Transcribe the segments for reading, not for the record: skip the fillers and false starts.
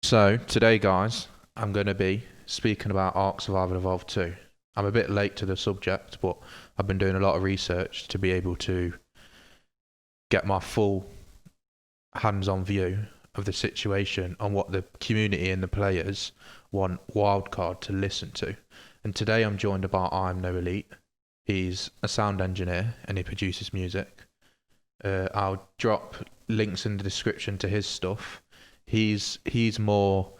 So, today, guys, I'm going to be speaking about Ark Survival Evolved 2. I'm a bit late to the subject, but I've been doing a lot of research to be able to get my full hands-on view of the situation and what the community and the players want Wildcard to listen to. And today I'm joined by I'm No Elite. He's a sound engineer and he produces music. I'll drop links in the description to his stuff. He's more,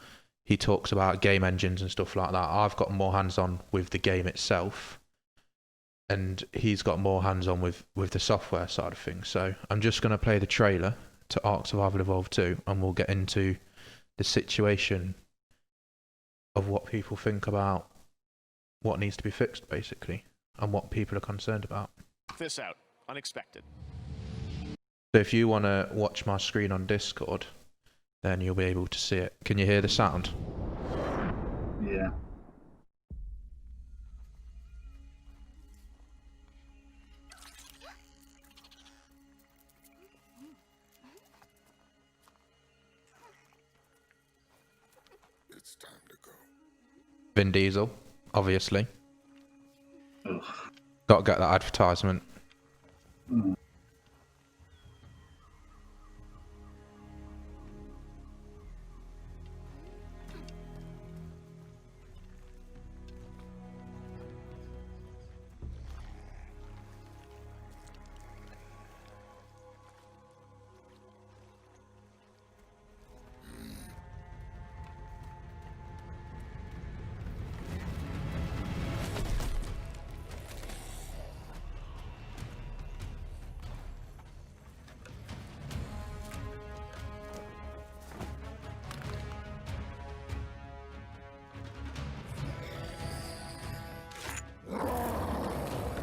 he talks about game engines and stuff like that. I've got more hands-on with the game itself, and he's got more hands-on with the software side of things. So I'm just going to play the trailer to Ark Survival Evolved 2, and we'll get into the situation of what people think about what needs to be fixed, basically, and what people are concerned about. This out. Unexpected. So if you want to watch my screen on Discord, then you'll be able to see it. Can you hear the sound? Yeah. It's time to go. Vin Diesel, obviously. Ugh. Got to get that advertisement. Mm.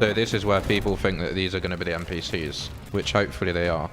So this is where people think that these are going to be the NPCs, which hopefully they are.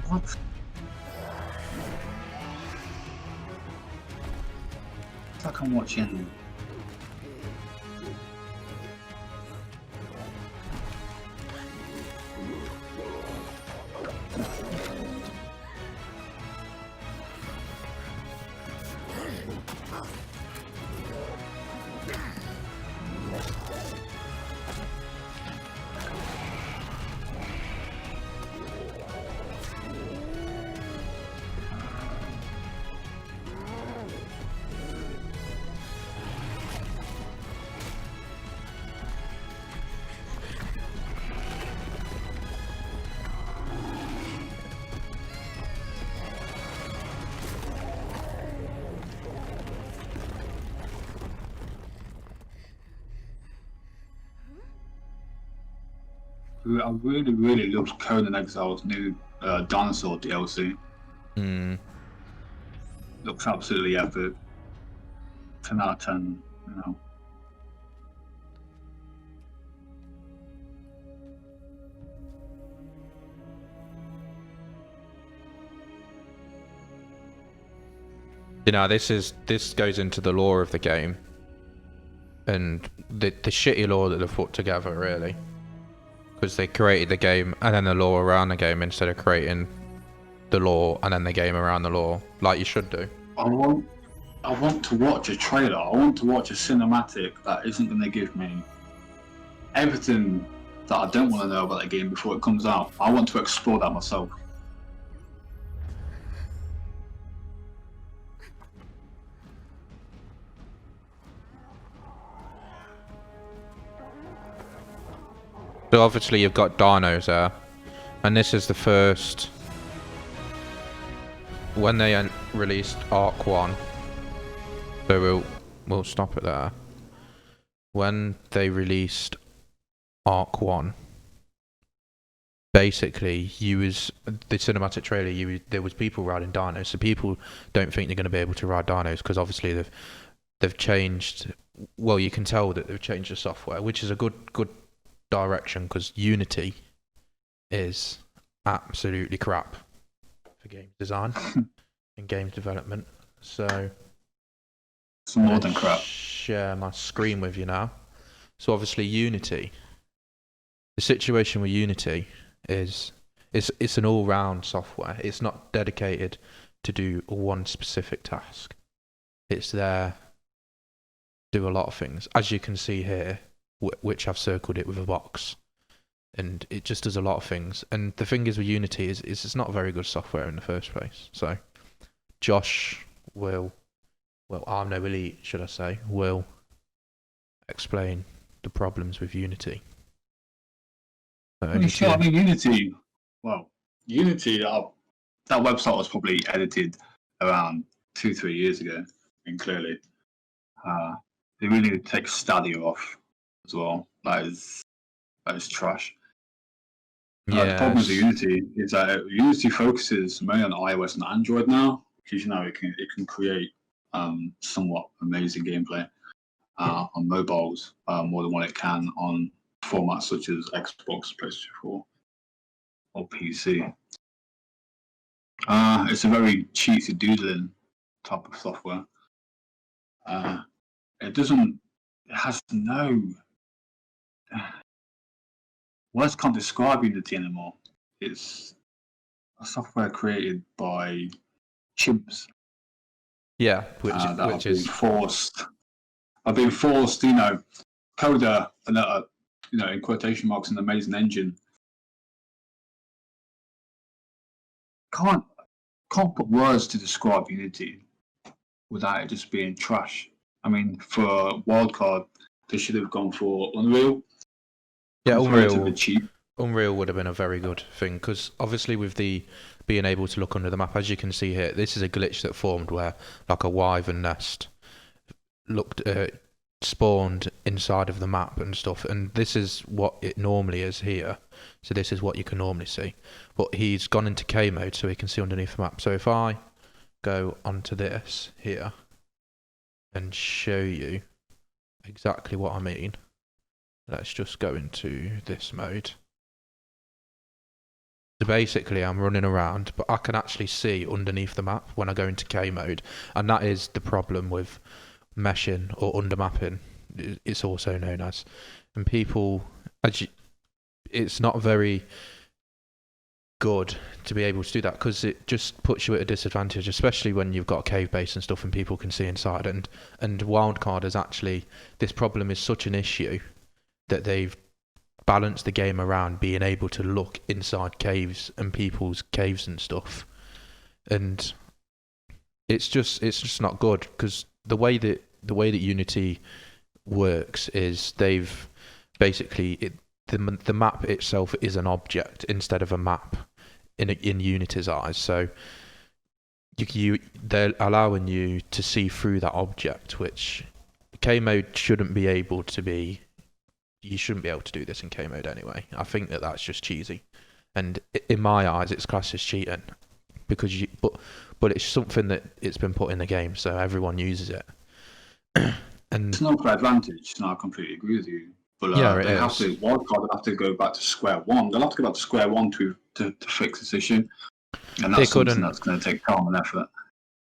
What? It's like I'm watching. I really loved Conan Exile's new Dinosaur DLC. Looks absolutely epic. 10 out of 10, you know. You know, this goes into the lore of the game, and the shitty lore that they've put together, really, because they created the game and then the lore around the game instead of creating the lore and then the game around the lore, like you should do. I want to watch a trailer. I want to watch a cinematic that isn't going to give me everything that I don't want to know about that game before it comes out. I want to explore that myself. So obviously you've got dinos there, and this is the first. When they released Arc 1, so we'll stop it there. When they released Arc 1, basically the cinematic trailer, there was people riding dinos, so people don't think they're going to be able to ride dinos because obviously they've changed. Well, you can tell that they've changed the software, which is a good direction because Unity is absolutely crap for game design and games development. So It's more than crap. Share my screen with you now. So obviously Unity, the situation with Unity is it's an all-round software. It's not dedicated to do one specific task. It's there to do a lot of things, as you can see here, which I've circled it with a box, and it just does a lot of things. And the thing is with Unity is it's not very good software in the first place. So Josh will Elite, should I say, will explain the problems with Unity. Sure, Unity. Well, Unity. That website was probably edited around 2-3 years ago, and clearly, they really need to take Stadia off as well. That is trash. The problem with Unity is that Unity focuses mainly on iOS and Android now, because it can create somewhat amazing gameplay on mobiles more than what it can on formats such as Xbox, PlayStation 4, or PC. It's a very cheaty doodling type of software. It has no words can't describe Unity anymore. It's a software created by chimps. Yeah, which is I've been forced, coder, in quotation marks, an amazing engine. Can't put words to describe Unity without it just being trash. I mean, for Wildcard, they should have gone for Unreal. Yeah, Cheap. Unreal would have been a very good thing, because obviously with the being able to look under the map, as you can see here, this is a glitch that formed where like a wyvern nest spawned inside of the map and stuff, and this is what it normally is here. So this is what you can normally see, but he's gone into K mode so he can see underneath the map. So if I go onto this here and show you exactly what I mean, let's just go into this mode. So basically I'm running around, but I can actually see underneath the map when I go into K mode, and that is the problem with meshing or undermapping, it's also known as. And people, it's not very good to be able to do that, because it just puts you at a disadvantage, especially when you've got a cave base and stuff and people can see inside. And Wildcard is actually, this problem is such an issue that they've balanced the game around being able to look inside caves and people's caves and stuff. And it's just not good, because the way that Unity works is they've basically the map itself is an object instead of a map in Unity's eyes. So they're allowing you to see through that object, which K mode shouldn't be able to be. You shouldn't be able to do this in K mode anyway. I think that's just cheesy, and in my eyes, it's classed as cheating, because but it's something that it's been put in the game, so everyone uses it. And it's not for advantage, and I completely agree with you. But Wildcard will have to go back to square one. They'll have to go back to square one to fix this issue, and that's something that's going to take time and effort.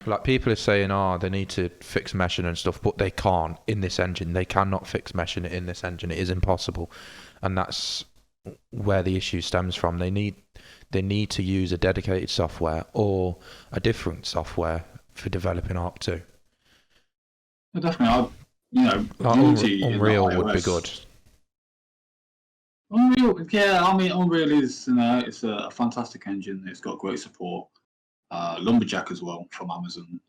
Like, people are saying, they need to fix meshing and stuff, but they can't in this engine. They cannot fix meshing in this engine. It is impossible, and that's where the issue stems from. They need to use a dedicated software or a different software for developing Arc 2. Well, definitely, Unity Unreal would be good. Unreal, yeah. I mean, Unreal is it's a fantastic engine. It's got great support. Lumberjack as well from Amazon.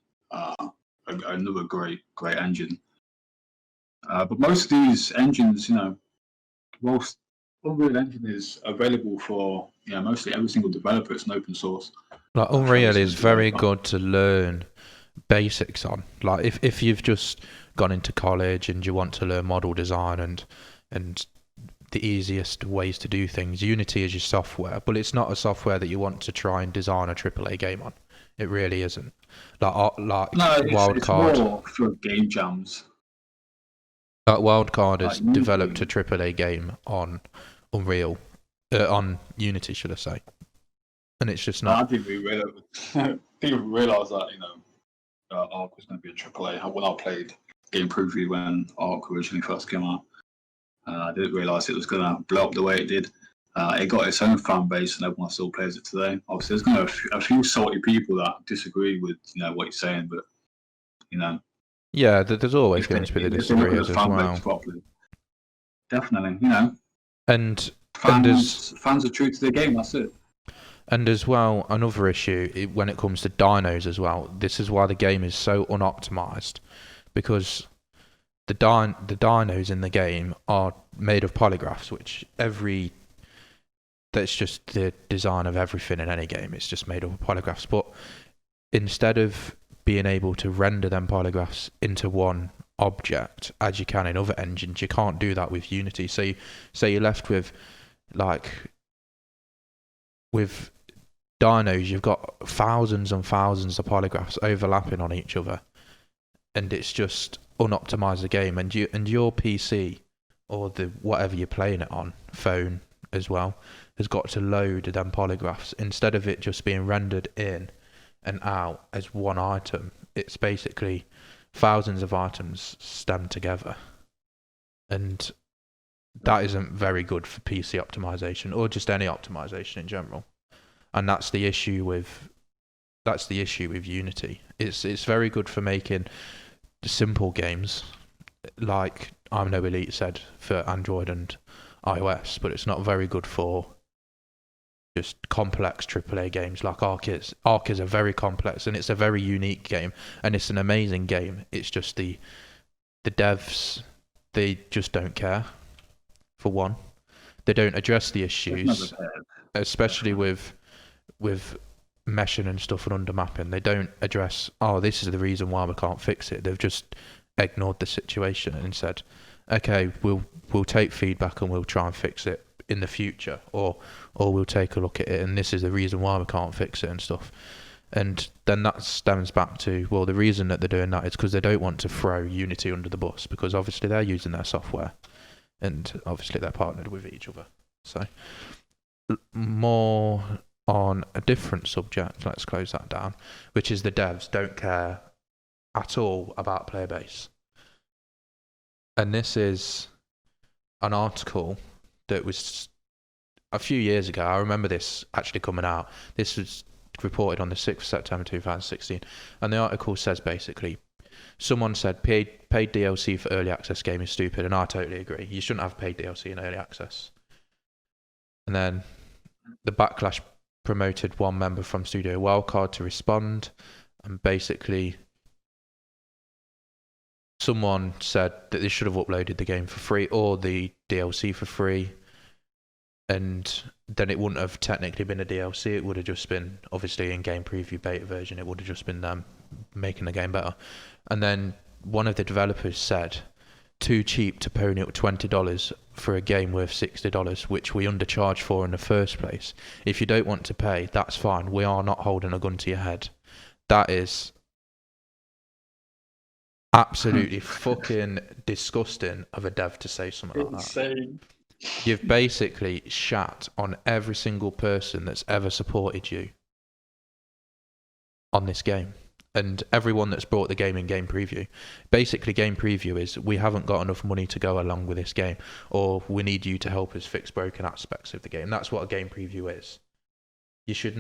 Another great engine. But most of these engines, most Unreal Engine is available for mostly every single developer. It's an open source. Like For Unreal every is single very developer. good to learn basics on. Like if you've just gone into college and you want to learn model design and the easiest ways to do things, Unity is your software, but it's not a software that you want to try and design a AAA game on. It really isn't. Like No, it's Wildcard. more for game jams. Like Wildcard has Like developed a Unity. AAA game on Unreal, on Unity, should I say? And it's just I not. didn't really realize, didn't even realize that Ark was going to be a AAA. When I played Game Preview when Ark originally first came out, I didn't realize it was going to blow up the way it did. It got its own fan base, and everyone still plays it today. Obviously, there's going to be a few salty people that disagree with what you're saying, but Yeah, there's always if they going to be the if they look at disagreeers the as fan well. base properly, definitely, And there's fans are true to their game. That's it. And as well, another issue when it comes to dinos as well, this is why the game is so unoptimized, because the dinos in the game are made of polygraphs, which that's just the design of everything in any game. It's just made of polygraphs. But instead of being able to render them polygraphs into one object as you can in other engines, you can't do that with Unity. So you're left with with dinos, you've got thousands and thousands of polygraphs overlapping on each other, and it's just unoptimized the game. And your PC or the whatever you're playing it on, phone as well, has got to load them polygraphs instead of it just being rendered in and out as one item. It's basically thousands of items stemmed together, and that isn't very good for PC optimization or just any optimization in general. And that's the issue with Unity. It's very good for making simple games, like I'm No Elite said, for Android and iOS, but it's not very good for just complex AAA games like Ark is. Ark is a very complex and it's a very unique game, and it's an amazing game. It's just the devs, they just don't care. For one, they don't address the issues, especially with meshing and stuff and undermapping. They don't address, this is the reason why we can't fix it. They've just ignored the situation and said, okay, we'll take feedback and we'll try and fix it in the future, or we'll take a look at it and this is the reason why we can't fix it and stuff. And then that stems back to, well, the reason that they're doing that is because they don't want to throw Unity under the bus, because obviously they're using their software and obviously they're partnered with each other. So more on a different subject, let's close that down, which is the devs don't care at all about player base. And this is an article that was a few years ago. I remember this actually coming out. This was reported on the 6th of September 2016. And the article says basically, someone said paid DLC for early access game is stupid, and I totally agree. You shouldn't have paid DLC in early access. And then the backlash promoted one member from Studio Wildcard to respond, and basically someone said that they should have uploaded the game for free or the DLC for free, and then it wouldn't have technically been a DLC. It would have just been, obviously, in game preview beta version, it would have just been them making the game better. And then one of the developers said, too cheap to pony up $20 for a game worth $60, which we undercharged for in the first place. If you don't want to pay, that's fine. We are not holding a gun to your head. That is absolutely fucking disgusting of a dev to say something like that. Insane. You've basically shat on every single person that's ever supported you on this game, and everyone that's brought the game in game preview. Basically, game preview is, we haven't got enough money to go along with this game, or we need you to help us fix broken aspects of the game. That's what a game preview is. You should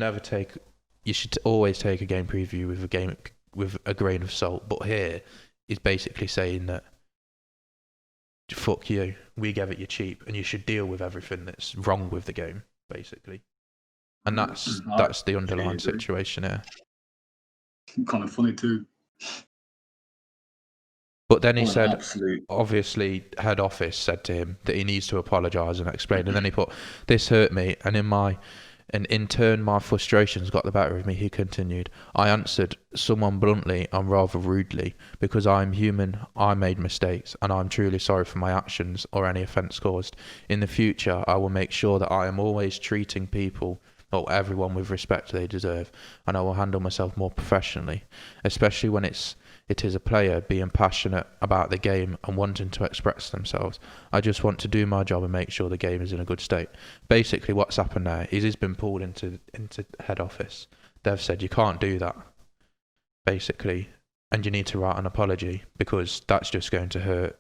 always take a game preview with a grain of salt, but here is basically saying that fuck you. We gave it you cheap, and you should deal with everything that's wrong with the game, basically. And that's the underlying situation here. Kind of funny too. But then he What an said, absolute- obviously, head office said to him that he needs to apologise and explain. And then he put, "This hurt me," and in turn, my frustrations got the better of me. He continued, "I answered someone bluntly and rather rudely because I am human. I made mistakes, and I am truly sorry for my actions or any offence caused. In the future, I will make sure that I am always treating people or everyone with respect they deserve, and I will handle myself more professionally, especially when it is a player being passionate about the game and wanting to express themselves. I just want to do my job and make sure the game is in a good state." Basically, what's happened there is he's been pulled into head office. They've said you can't do that, basically, and you need to write an apology because that's just going to hurt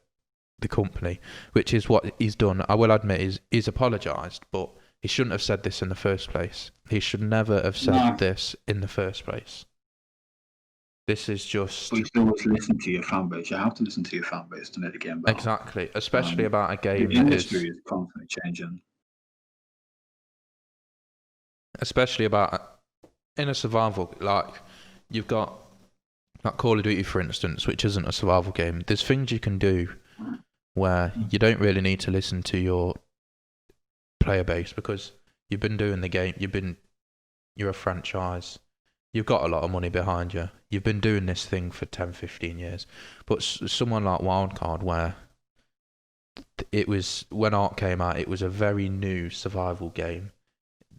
the company, which is what he's done. I will admit he's apologised, but he shouldn't have said this in the first place. He should never have said this in the first place. This is just... But you still want to listen to your fan base. You have to listen to your fan base to make the game better. Exactly, especially about a game the industry is constantly changing. Especially about in a survival, like you've got like Call of Duty, for instance, which isn't a survival game. There's things you can do where you don't really need to listen to your player base because you've been doing the game. You're a franchise. You've got a lot of money behind you. You've been doing this thing for 10, 15 years. But someone like Wildcard, where it was, when Ark came out, it was a very new survival game.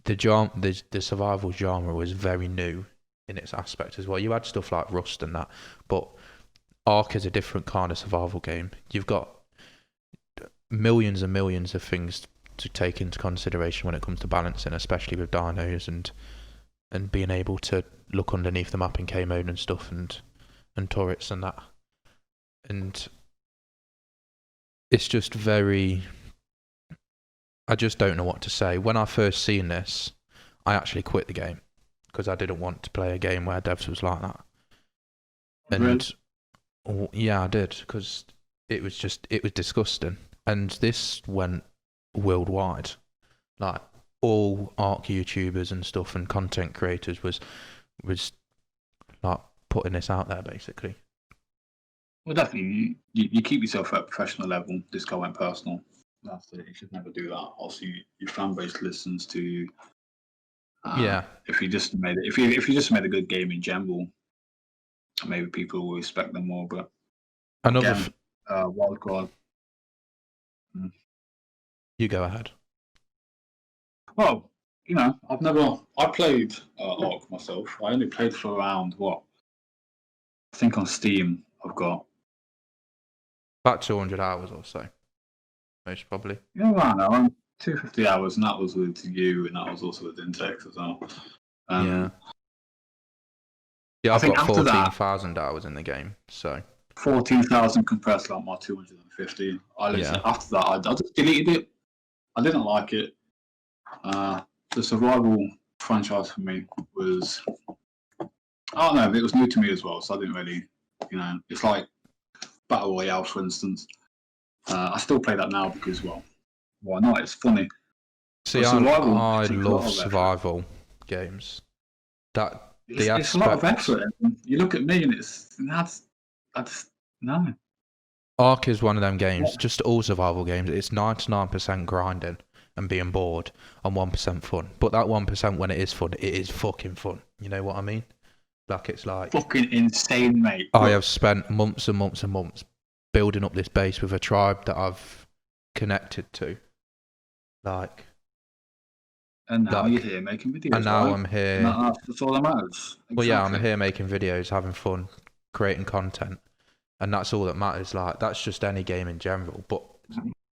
The survival genre was very new in its aspect as well. You had stuff like Rust and that, but Ark is a different kind of survival game. You've got millions and millions of things to take into consideration when it comes to balancing, especially with dinos and being able to look underneath the map in K mode and stuff and turrets and that. And it's just very... I just don't know what to say. When I first seen this, I actually quit the game because I didn't want to play a game where devs was like that. And yeah, I did, because it was disgusting. And this went worldwide. Like all Ark YouTubers and stuff and content creators was like putting this out there basically. Well, definitely, you keep yourself at a professional level. This guy went personal. That's it. You should never do that. Also, your fan base listens to you. Yeah. If you just made a good game in general, maybe people will respect them more. But Wildcard. You go ahead. Well, I played Ark myself. I only played for around I think on Steam I've got about 200 hours or so, most probably. Yeah, around 250 hours, and that was with you, and that was also with Intex as well. Yeah, I've got 14,000 hours in the game, so 14,000 compared to like my 250. After that, I just deleted it. I didn't like it. The survival franchise for me was, I don't know, it was new to me as well, so I didn't really, it's like Battle Royale, for instance. I still play that now because, why not? It's funny. See, I love survival games. It's a lot of effort. You look at me and no. Ark is one of them games, just all survival games. It's 99% grinding and being bored and 1% fun. But that 1% when it is fun, it is fucking fun. You know what I mean? Like, it's like... fucking insane, mate. I have spent months and months and months building up this base with a tribe that I've connected to. Like... And now you're here making videos. And now I'm here... That's all that matters. Exactly. Well, yeah, I'm here making videos, having fun, creating content. And that's all that matters. Like, that's just any game in general. But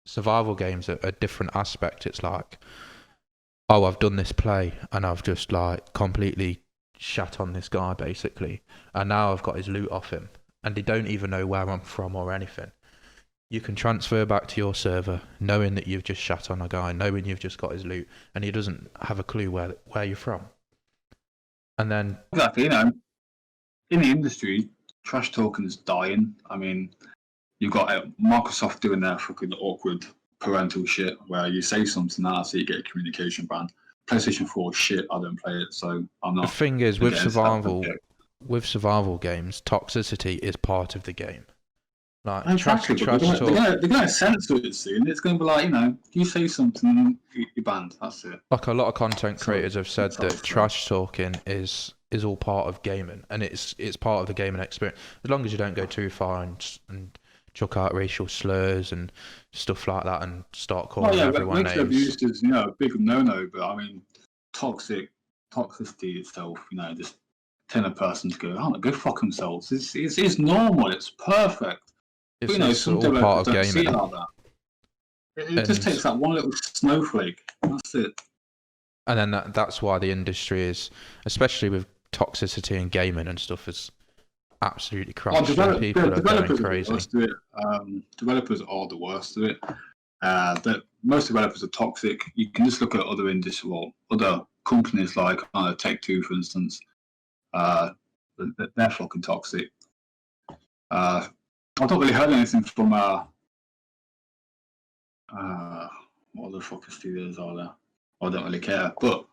survival games are a different aspect. It's like, oh, I've done this play and I've just like completely shat on this guy basically. And now I've got his loot off him. And they don't even know where I'm from or anything. You can transfer back to your server knowing that you've just shat on a guy, knowing you've just got his loot, and he doesn't have a clue where you're from. And then... Exactly, in the industry, trash talking is dying. I mean, you've got Microsoft doing their fucking awkward parental shit where you say something now, so you get a communication ban. PlayStation 4 shit. I don't play it, so I'm The not. thing is, with against that survival, subject. with survival games, toxicity is part of the game. Like Exactly, trash but talk, they're gonna censor it soon. It's gonna be like, you say something, you're banned. That's it. like a lot of content So, creators have said it's that awesome. trash talking is all part of gaming, and it's part of the gaming experience. As long as you don't go too far and chuck out racial slurs and stuff like that, and start Oh calling yeah, everyone racial names. abuse is a big no-no. But I mean, toxicity itself, just telling a person to go fuck themselves. It's normal. It's perfect. It's, But it's some all part developers of don't see it gaming, like that. It just takes and that one little snowflake. That's it. then that's why the industry is, especially with toxicity and gaming and stuff, is absolutely crashed. And people are going developers are the crazy. worst of it. Developers are the worst of it. Most developers are toxic. You can just look at other industries, well, other companies like Take-Two, for instance. They're fucking toxic. I've not really heard anything from what other fucking studios are there? I don't really care. But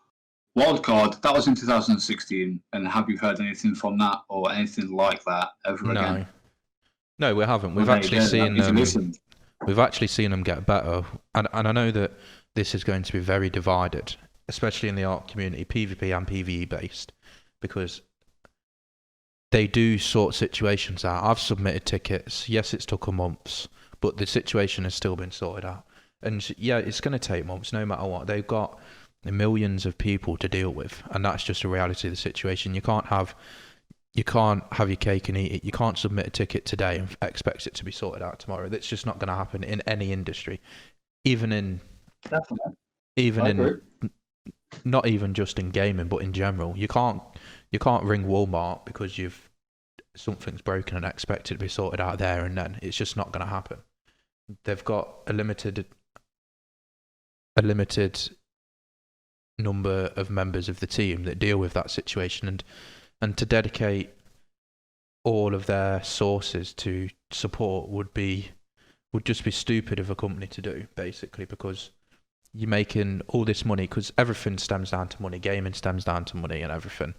Wildcard, that was in 2016, and have you heard anything from that or anything like that ever again? No, we haven't. Well, We've actually seen them. them. We've actually seen them get better, and I know that this is going to be very divided, especially in the art community, PvP and PvE based, because they do sort situations out. I've submitted tickets. Yes, it's took a months, but the situation has still been sorted out. And yeah, it's going to take months, no matter what. They've got millions of people to deal with, and that's just a reality of the situation. You can't have your cake and eat it. You can't submit a ticket today and expect it to be sorted out tomorrow. That's just not going to happen in any industry, even not even just in gaming, but in general. You can't ring Walmart because something's broken and expect it to be sorted out there and then. It's just not going to happen. They've got a limited number of members of the team that deal with that situation, and to dedicate all of their sources to support would just be stupid of a company to do, basically, because you're making all this money, because everything stems down to money. Gaming stems down to money and everything.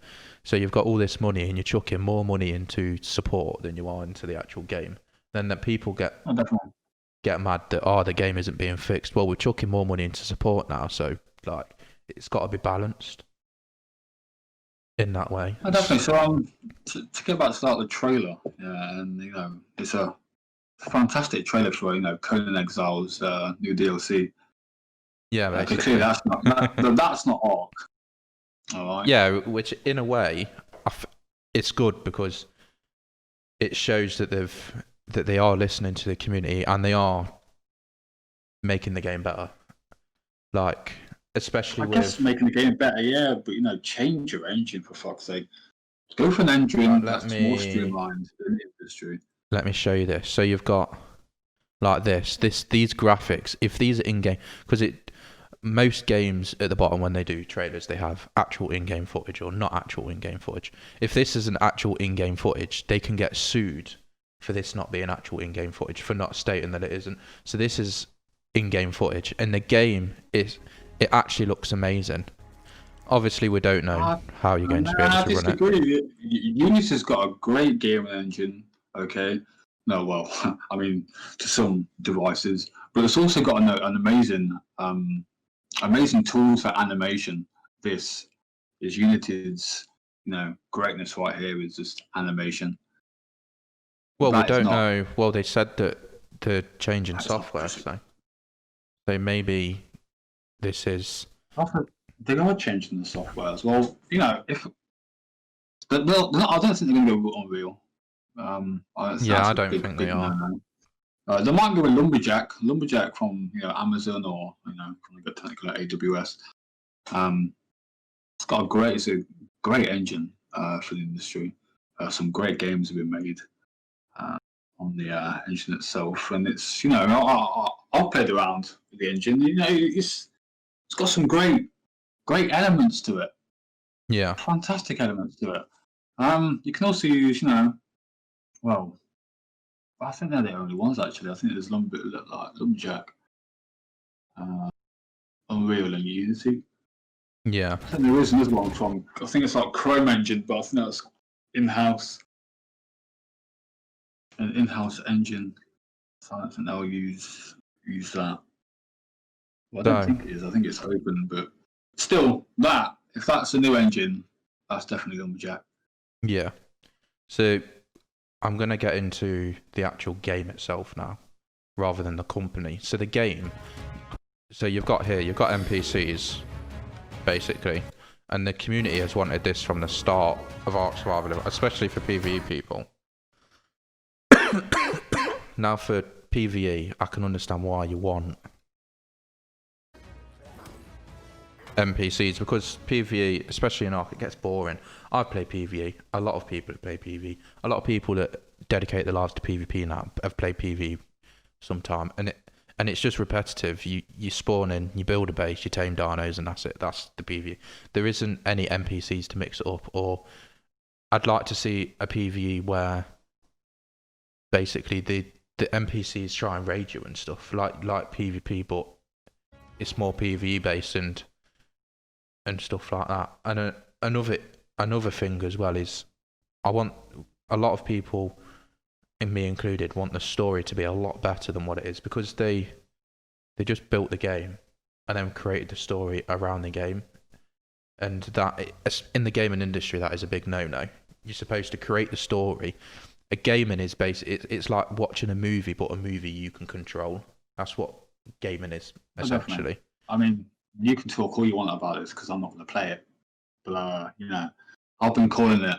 So you've got all this money and you're chucking more money into support than you are into the actual game. Then that people get mad that the game isn't being fixed. Well, we're chucking more money into support now, so like it's got to be balanced in that way. Oh, definitely. So to get back to the trailer, and it's a fantastic trailer for Conan Exile's new DLC. Yeah, basically. Clearly that's not Ark. All right. Yeah, which in a way, it's good because it shows that they are listening to the community and they are making the game better. Like, especially I guess making the game better, yeah, but change your engine for fuck's sake. Go for an engine that's more streamlined in the industry. Let me show you this. So you've got like these graphics. If these are in-game, because most games at the bottom when they do trailers, they have actual in-game footage or not actual in-game footage. If this is an actual in-game footage, they can get sued for this not being actual in-game footage, for not stating that it isn't. So this is in-game footage, and the game it actually looks amazing. Obviously, we don't know how you're going to be able to run it. Unity's got a great game engine, okay? No, well, I mean, to some devices, but it's also got an amazing tools for animation. This is Unity's, greatness right here is just animation. Well, we don't know. Well, they said that they're changing software, so maybe this is. They are changing the software as well. If I don't think they're going to go Unreal. I don't think they are. They might go with Lumberjack from Amazon or from the technical AWS. It's got a great engine for the industry. Some great games have been made on the engine itself, and it's I've played around with the engine. It's got some great elements to it. Yeah, fantastic elements to it. You can also use well, I think they're the only ones actually. I think there's Lumberjack, Unreal, and Unity. Yeah. I think there is another one from. I think it's like Chrome Engine, but I think that's in-house. An in-house engine. So I don't think they'll use that. Well, I don't So think it is. I think it's open, but still, if that's a new engine, that's definitely Lumberjack. yeah. So I'm gonna get into the actual game itself now, rather than the company. So the game. So you've got NPCs, basically, and the community has wanted this from the start of Ark Survival, especially for PvE people. Now for PvE, I can understand why you want NPCs, because PvE, especially in Ark, it gets boring. I play PvE. A lot of people play PvE. A lot of people that dedicate their lives to PvP now have played PvE sometime, and it's just repetitive. You spawn in, you build a base, you tame dinos, and that's it. That's the PvE. There isn't any NPCs to mix it up. Or I'd like to see a PvE where basically the NPCs try and raid you and stuff, like PvP, but it's more PvE based and stuff like that. And another thing as well is, I want a lot of people, and me included, want the story to be a lot better than what it is, because they just built the game and then created the story around the game, and that in the gaming industry, that is a big no-no. You're supposed to create the story. A gaming is it's like watching a movie, but a movie you can control. That's what gaming is, essentially. I mean, you can talk all you want about this because I'm not going to play it, but I've been calling it.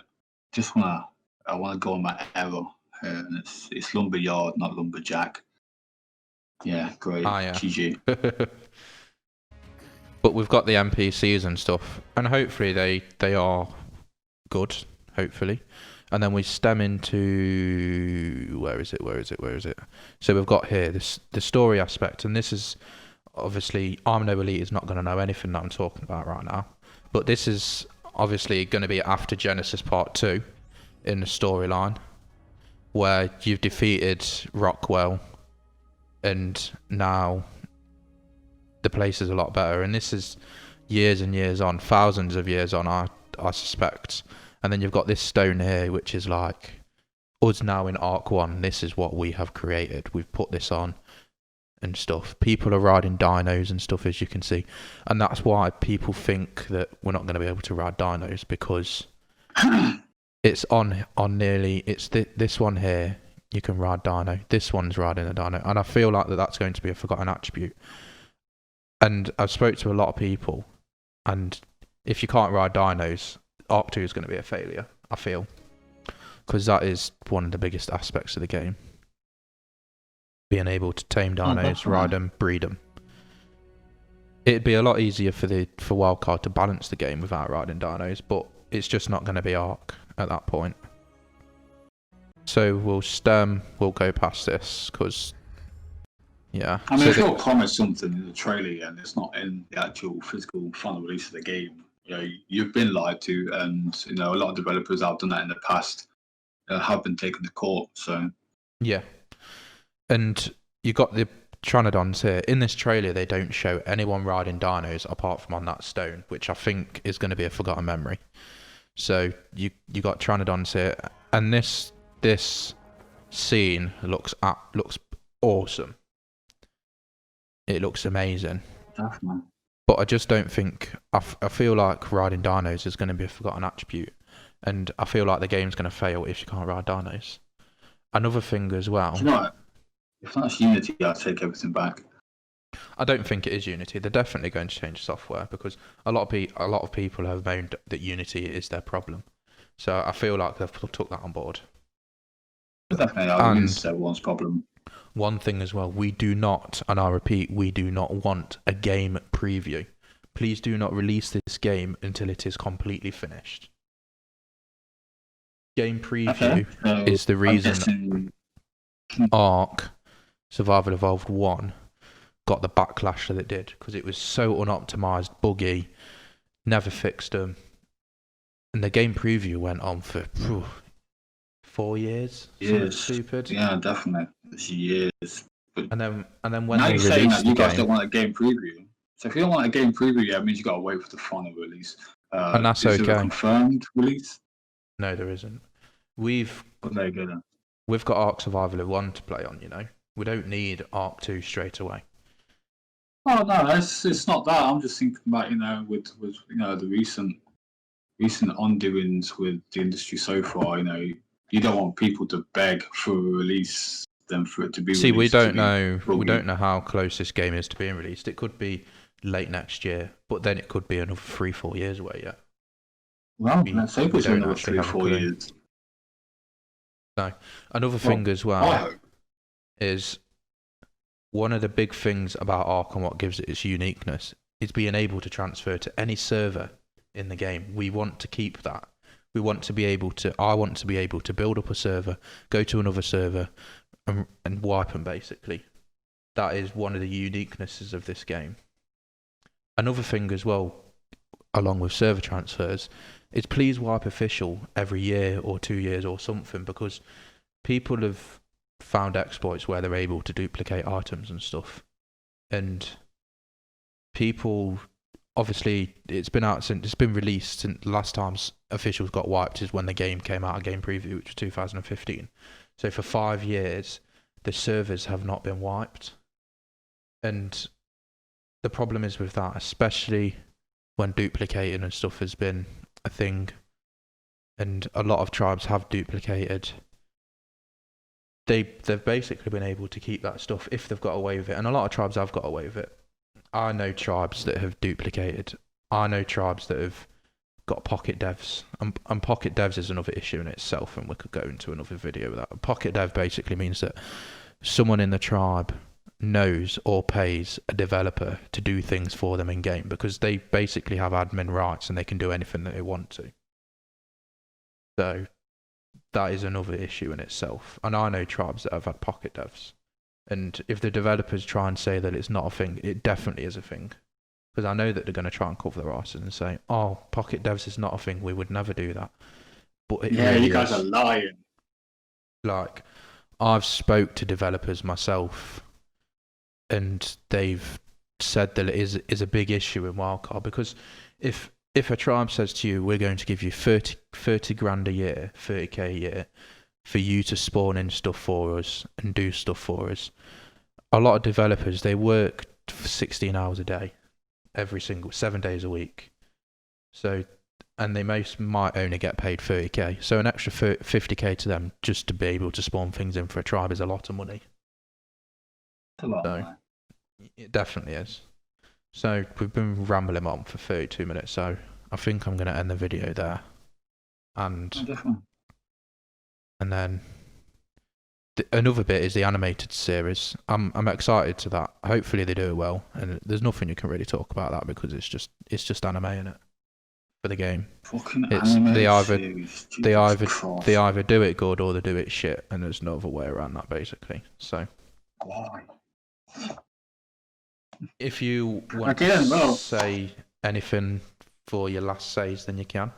I want to go on my error. And it's Lumberyard, not Lumberjack. Yeah, great. Yeah. GG. But we've got the NPCs and stuff, and hopefully they are good. Hopefully, and then we stem into where is it? So we've got here the story aspect, and this is obviously I'm no elite is not going to know anything that I'm talking about right now, but this is obviously going to be after Genesis Part 2 in the storyline, where you've defeated Rockwell, and now the place is a lot better. And this is years and years on, thousands of years on, I suspect. And then you've got this stone here, which is like us now in Ark 1. This is what we have created. We've put this on and stuff. People are riding dinos and stuff, as you can see. And that's why people think that we're not going to be able to ride dinos, because it's on nearly, it's this one here, you can ride dino. This one's riding a dino. And I feel like that's going to be a forgotten attribute. And I've spoke to a lot of people, and if you can't ride dinos, Ark 2 is going to be a failure, I feel. Because that is one of the biggest aspects of the game. Being able to tame dinos, ride them, breed them. It'd be a lot easier for Wildcard to balance the game without riding dinos, but it's just not going to be Ark at that point. So we'll go past this, because yeah. I mean, if you'll promise something in the trailer and it's not in the actual physical final release of the game, you've been lied to, and a lot of developers have done that in the past, have been taken to court. So yeah, and you got the Pteranodons here. In this trailer, they don't show anyone riding dinos apart from on that stone, which I think is going to be a forgotten memory. So you got Pteranodons here, and this scene looks awesome. It looks amazing. Definitely. But I just don't think, I feel like riding dinos is going to be a forgotten attribute, and I feel like the game's going to fail if you can't ride dinos. Another thing as well. Do you know what? If that's Unity, I'd take everything back. I don't think it is Unity. They're definitely going to change software, because a lot of people have moaned that Unity is their problem. So I feel like they've took that on board. Definitely, I think it's everyone's problem. One thing as well, we do not, and I repeat, we do not want a game preview. Please do not release this game until it is completely finished. Game preview is the reason Ark Survival Evolved 1 got the backlash that it did, because it was so unoptimized, buggy, never fixed them. And the game preview went on for 4 years. Something Years. stupid. Yeah, definitely. It's years. But And then when now they you're saying released that the you guys game, don't want a game preview. So if you don't want a game preview yet, it means you got to wait for the final release. and that's Is there a okay. confirmed release? No, there isn't. We've Very good. we've got Ark Survival 1 to play on. We don't need Ark 2 straight away. Oh no, it's not that. I'm just thinking about with the recent undoings with the industry so far. You don't want people to beg for a release than for it to be See, released. we don't know how close this game is to being released. It could be late next year, but then it could be another 3-4 years away. Yeah. Well, let's hope it's don't another actually have a 3-4 clue. years. No. Another thing as well I hope. is one of the big things about Ark and what gives it its uniqueness is being able to transfer to any server in the game. We want to keep that. I want to be able to build up a server, go to another server, and wipe them basically. That is one of the uniquenesses of this game. Another thing as well, along with server transfers, is please wipe official every year or 2 years or something, because people have found exploits where they're able to duplicate items and stuff. And people, obviously, it's been released since the last time officials got wiped is when the game came out, a game preview, which was 2015. So for 5 years, the servers have not been wiped. And the problem is with that, especially when duplicating and stuff has been a thing, and a lot of tribes have duplicated, they've basically been able to keep that stuff if they've got away with it, and a lot of tribes have got away with it. I know tribes that have duplicated. I know tribes that have got pocket devs, and pocket devs is another issue in itself, and we could go into another video with that. Pocket dev basically means that someone in the tribe knows or pays a developer to do things for them in game, because they basically have admin rights and they can do anything that they want to. So that is another issue in itself. And I know tribes that have had pocket devs. And if the developers try and say that it's not a thing, it definitely is a thing. Because I know that they're going to try and cover their asses and say, oh, pocket devs is not a thing, we would never do that. But it really you guys is. are lying. Like, I've spoke to developers myself, and they've said that it is a big issue in Wildcard, because if a tribe says to you, we're going to give you 30 grand a year, 30k a year, for you to spawn in stuff for us and do stuff for us, a lot of developers, they work for 16 hours a day, 7 days a week. So, and they might only get paid 30k. So an extra 50k to them just to be able to spawn things in for a tribe is a lot of money. It's a lot of So, money. it definitely is. So we've been rambling on for 32 minutes, so I think I'm going to end the video there. And Oh, definitely. and then another bit is the animated series. I'm excited to that. Hopefully they do it well, and there's nothing you can really talk about that, because it's just anime in it for the game. Fucking It's anime they either series. they Jesus either Christ. they either do it good or they do it shit, and there's no other way around that basically. So Why? if you want Again, to well. say anything for your last says, then you can,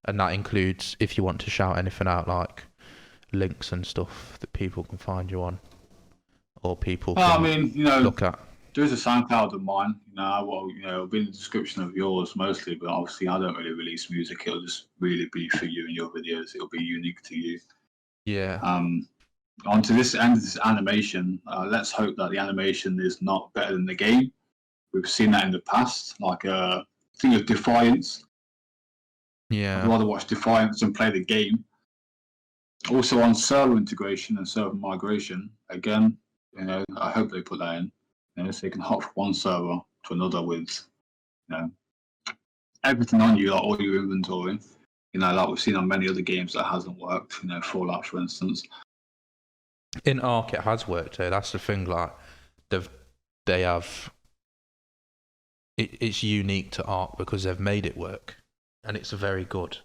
and that includes if you want to shout anything out, like links and stuff that people can find you on, or people Well, I can mean, look at. there is a SoundCloud of mine. It'll be in the description of yours mostly, but obviously I don't really release music. It'll just really be for you and your videos. It'll be unique to you. Yeah. Onto this end of this animation, let's hope that the animation is not better than the game. We've seen that in the past, like I think of Defiance. Yeah. I'd rather watch Defiance than play the game. Also on server integration and server migration, again, I hope they put that in. So you can hop from one server to another with, everything on you, like all your inventory. Like we've seen on many other games that hasn't worked. Fallout, for instance. In Ark, it has worked. That's the thing. Like, they have. It's unique to Ark because they've made it work, and it's very good.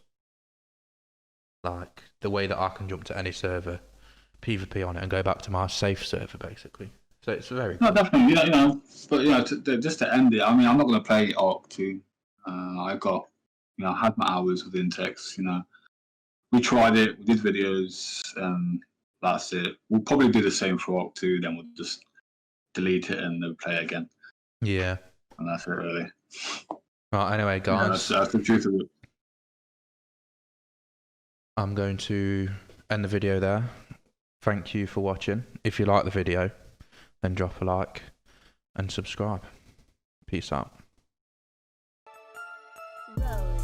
Like the way that I can jump to any server, PvP on it, and go back to my safe server, basically. So it's very good. No, definitely. But just to end it, I mean, I'm not going to play Ark 2. I had my hours with Intex. we tried it, we did videos, that's it. We'll probably do the same for Arc 2, then we'll just delete it and never play it again. Yeah. And that's it, really. Right, anyway, Yeah, guys, that's the truth of it. I'm going to end the video there. Thank you for watching. If you like the video, then drop a like and subscribe. Peace out. Road.